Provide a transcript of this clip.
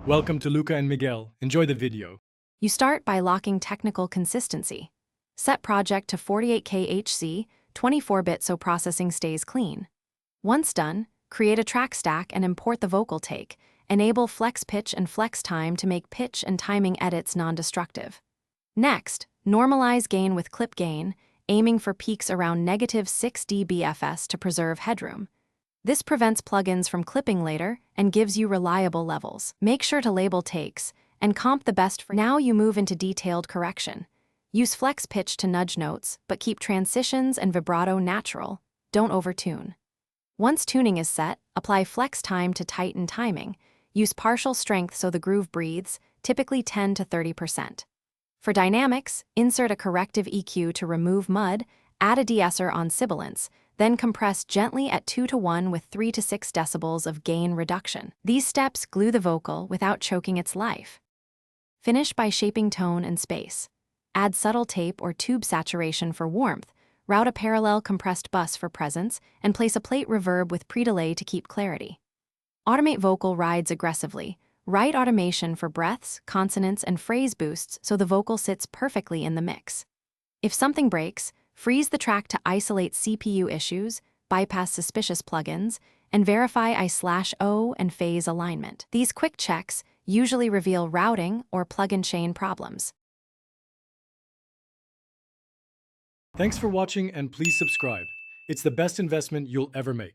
Welcome to Luca and Miguel. Enjoy the video. You start by locking technical consistency. Set project to 48K HC, 24-bit so processing stays clean. Once done, create a track stack and import the vocal take. Enable flex pitch and flex time to make pitch and timing edits non-destructive. Next, normalize gain with clip gain, aiming for peaks around -6 dBFS to preserve headroom. This prevents plugins from clipping later and gives you reliable levels. Make sure to label takes and comp the best for. Now you move into detailed correction. Use flex pitch to nudge notes, but keep transitions and vibrato natural. Don't overtune. Once tuning is set, apply flex time to tighten timing. Use partial strength so the groove breathes, typically 10 to 30%. For dynamics, insert a corrective EQ to remove mud, add a de-esser on sibilance, then compress gently at 2:1 with 3 to 6 decibels of gain reduction. These steps glue the vocal without choking its life. Finish by shaping tone and space. Add subtle tape or tube saturation for warmth, route a parallel compressed bus for presence, and place a plate reverb with pre-delay to keep clarity. Automate vocal rides aggressively. Write automation for breaths, consonants, and phrase boosts so the vocal sits perfectly in the mix. If something breaks, freeze the track to isolate CPU issues, bypass suspicious plugins, and verify I/O and phase alignment. These quick checks usually reveal routing or plugin chain problems. Thanks for watching and please subscribe. It's the best investment you'll ever make.